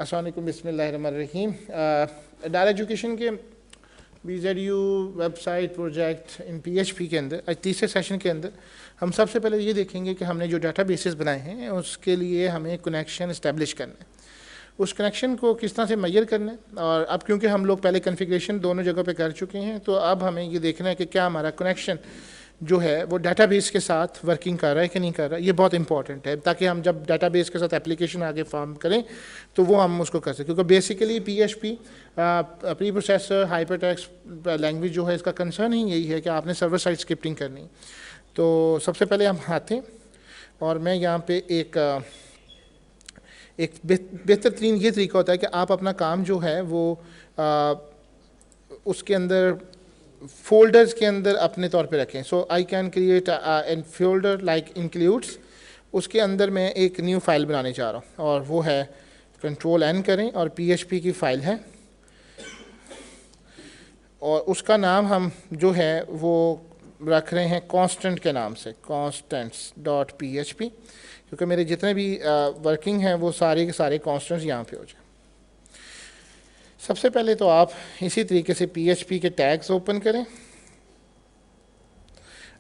अस्सलाम वालेकुम, बिस्मिल्लाहिर्रहमानिर्रहीम। डायर एजुकेशन के BZU website project in PHP के अंदर आज तीसरे सेशन के अंदर हम सबसे पहले ये देखेंगे कि हमने जो डाटा बेसिस बनाए हैं उसके लिए हमें कनेक्शन इस्टेब्लिश करना है। उस कनेक्शन को किस तरह से मेजर करना है, और अब क्योंकि हम लोग पहले कॉन्फ़िगरेशन दोनों जगह पे कर चुके हैं तो अब हमें ये देखना है कि क्या हमारा कनेक्शन जो है वो डाटाबेस के साथ वर्किंग कर रहा है कि नहीं कर रहा है। ये बहुत इंपॉर्टेंट है ताकि हम जब डाटाबेस के साथ एप्लीकेशन आगे फॉर्म करें तो वो हम उसको कर सकें, क्योंकि basically PHP pre processor hypertext language जो है इसका कंसर्न ही यही है कि आपने सर्वर साइड स्क्रिप्टिंग करनी। तो सबसे पहले हम आते हैं और मैं यहाँ पे एक बेहतर तरीन ये तरीका होता है कि आप अपना काम जो है वो उसके अंदर फोल्डर्स के अंदर अपने तौर पे रखें। So I can create an folder like includes, उसके अंदर मैं एक न्यू फाइल बनाने जा रहा हूँ और वो है Ctrl+N करें और PHP की फ़ाइल है और उसका नाम हम जो है वो रख रहे हैं constant के नाम से, constants.php, क्योंकि मेरे जितने भी वर्किंग हैं वो सारे के सारे constants यहाँ पे हो जाए। सबसे पहले तो आप इसी तरीके से PHP के टैग्स ओपन करें।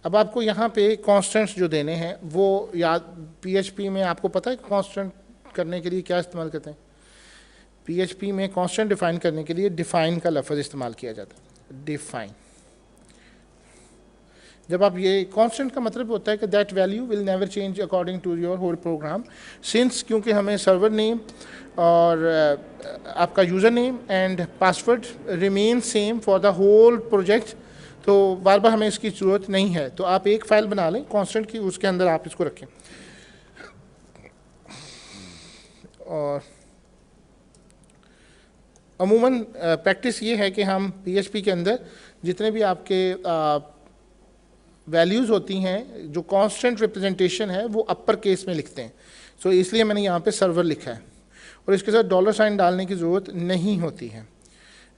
अब आपको यहाँ पे कांस्टेंट्स जो देने हैं वो याद, PHP में आपको पता है कांस्टेंट करने के लिए क्या इस्तेमाल करते हैं? PHP में कांस्टेंट डिफाइन करने के लिए डिफाइन का लफ्ज़ इस्तेमाल किया जाता है, डिफाइन। जब आप ये कांस्टेंट का मतलब होता है कि that value will never change according to your whole program, since क्योंकि हमें सर्वर नेम और आपका user name and password remain same for the whole project, तो बार बार हमें इसकी ज़रूरत नहीं है। तो आप एक फ़ाइल बना लें कांस्टेंट की, उसके अंदर आप इसको रखें। और अमूमन प्रैक्टिस ये है कि हम PHP के अंदर जितने भी आपके वैल्यूज़ होती हैं जो कांस्टेंट रिप्रेजेंटेशन है वो अपर केस में लिखते हैं। सो इसलिए मैंने यहाँ पे सर्वर लिखा है और इसके साथ $साइन डालने की ज़रूरत नहीं होती है।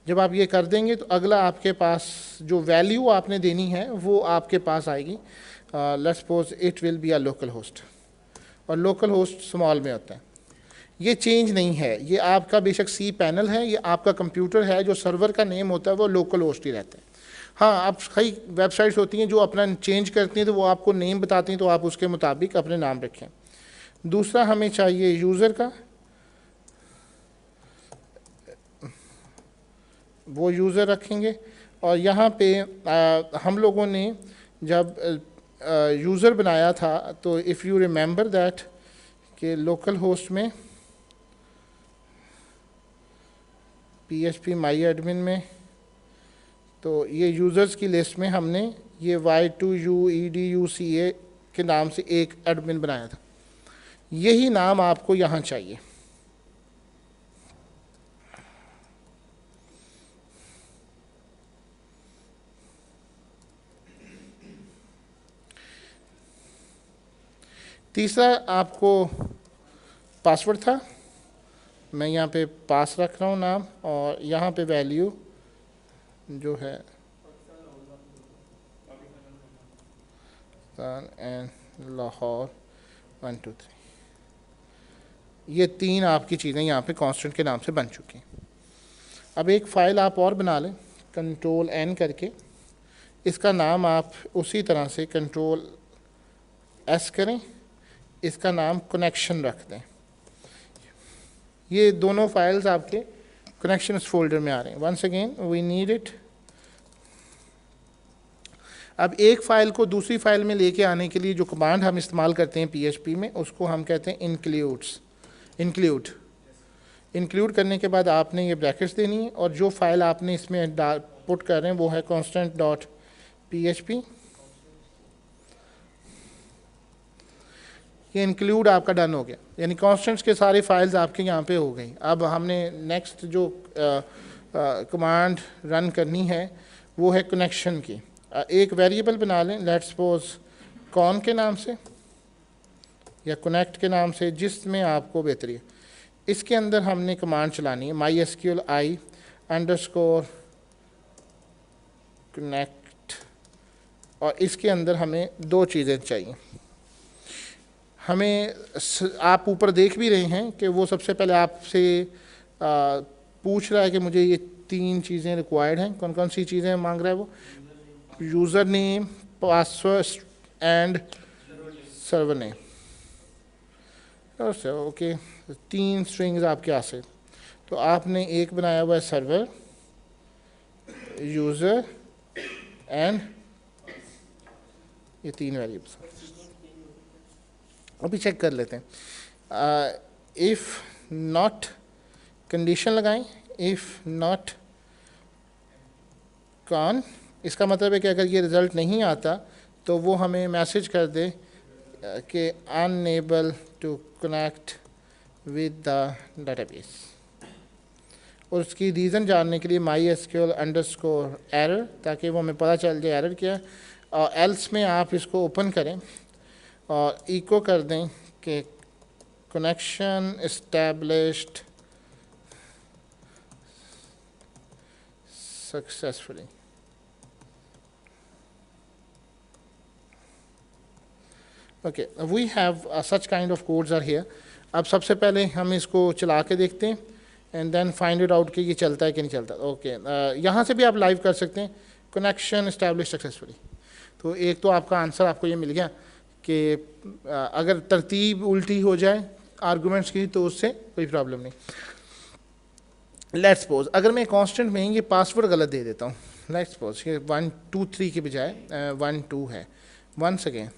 जब आप ये कर देंगे तो अगला आपके पास जो वैल्यू आपने देनी है वो आपके पास आएगी। Let's suppose it will be a local host, और लोकल होस्ट स्मॉल में होता है। ये चेंज नहीं है, ये आपका बेशक C पैनल है, ये आपका कंप्यूटर है, जो सर्वर का नेम होता है वो लोकल होस्ट ही रहता है। हाँ, आप कई वेबसाइट्स होती हैं जो अपना चेंज करती हैं तो वो आपको नेम बताती हैं, तो आप उसके मुताबिक अपने नाम रखें। दूसरा हमें चाहिए यूज़र का, वो यूज़र रखेंगे। और यहाँ पे हम लोगों ने जब यूज़र बनाया था तो इफ़ यू रिमेंबर दैट कि लोकल होस्ट में PHP माई एडमिन में तो ये यूज़र्स की लिस्ट में हमने ये Y2UEDUCA के नाम से एक एडमिन बनाया था। यही नाम आपको यहाँ चाहिए। तीसरा आपको पासवर्ड था, मैं यहाँ पे पास रख रहा हूँ नाम, और यहाँ पे वैल्यू जो है एंड लाहौर 1 2 3, ये 3 आपकी चीज़ें यहाँ पे कांस्टेंट के नाम से बन चुकी हैं। अब एक फ़ाइल आप और बना लें Ctrl+N करके, इसका नाम आप उसी तरह से Ctrl+S करें, इसका नाम कनेक्शन रख दें। ये दोनों फाइल्स आपके कनेक्शंस फोल्डर में आ रहे हैं। Once again we need it. अब एक फ़ाइल को दूसरी फ़ाइल में लेके आने के लिए जो कमांड हम इस्तेमाल करते हैं PHP में, उसको हम कहते हैं इंक्लूड करने के बाद आपने ये ब्रैकेट्स देनी है, और जो फाइल आपने इसमें पुट कर रहे हैं वो है constant.php। ये इंक्लूड आपका डन हो गया, यानी कॉन्स्टेंट्स के सारे फाइल्स आपके यहाँ पे हो गई। अब हमने नेक्स्ट जो कमांड रन करनी है वो है कनेक्शन की। एक वेरिएबल बना लें, लेट्स सपोज कॉन के नाम से या कनेक्ट के नाम से, जिसमें आपको बेहतरी है। इसके अंदर हमने कमांड चलानी है MySQL i_connect, और इसके अंदर हमें 2 चीज़ें चाहिए। हमें आप ऊपर देख भी रहे हैं कि वो सबसे पहले आपसे पूछ रहा है कि मुझे ये 3 चीज़ें रिक्वायर्ड हैं। कौन कौन सी चीज़ें मांग रहा है वो? User name, password and server name. Okay, 3 strings आपके यहाँ से। तो आपने एक बनाया हुआ है सर्वर, यूज़र एंड ये 3 वेरिएबल्स। अभी चेक कर लेते हैं। इफ़ नॉट कंडीशन लगाएं, इफ़ नॉट कॉन, इसका मतलब है कि अगर ये रिज़ल्ट नहीं आता तो वो हमें मैसेज कर दे कि unable to connect with the database. और उसकी रीज़न जानने के लिए MySQL_error, ताकि वो हमें पता चल जाए एरर क्या है। और एल्स में आप इसको ओपन करें और इको कर दें कि connection established successfully. Okay, we have such kind of codes are here. अब सबसे पहले हम इसको चला के देखते हैं and then find it out कि ये चलता है कि नहीं चलता। ओके, यहाँ से भी आप लाइव कर सकते हैं, कनेक्शन एस्टैब्लिश सक्सेसफुली। तो एक तो आपका आंसर आपको ये मिल गया कि अगर तरतीब उल्टी हो जाए आर्गूमेंट्स की तो उससे कोई प्रॉब्लम नहीं। लेट्स सपोज अगर मैं कांस्टेंट में ये पासवर्ड गलत दे देता हूँ, लेट्स सपोज ये 1 2 3 के बजाय 1 2 है। Once again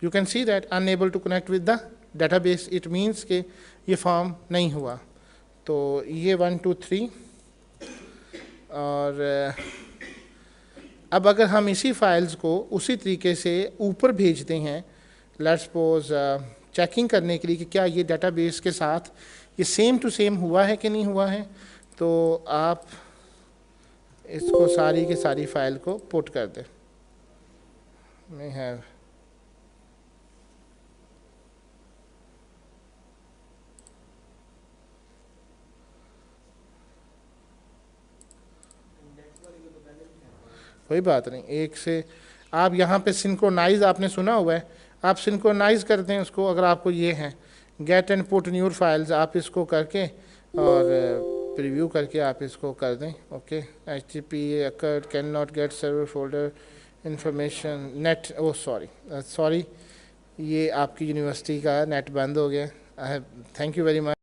you can see that unable to connect with the database, it means कि ये फॉर्म नहीं हुआ। तो ये 1 2 3 और अब अगर हम इसी फाइल्स को उसी तरीके से ऊपर भेजते हैं, लेट्स सपोज चेकिंग करने के लिए कि क्या ये डेटाबेस के साथ ये सेम टू सेम हुआ है कि नहीं हुआ है, तो आप इसको सारी की सारी फाइल को पुट कर दें। may have कोई बात नहीं, एक से आप यहाँ पे सिंक्रोनाइज आपने सुना हुआ है, आप सिंक्रोनाइज करते हैं उसको। अगर आपको ये है get and put new files, आप इसको करके और प्रीव्यू करके आप इसको कर दें। Okay, HTTP occurred can not get server folder information net, oh sorry ये आपकी यूनिवर्सिटी का नेट बंद हो गया। Thank you very much.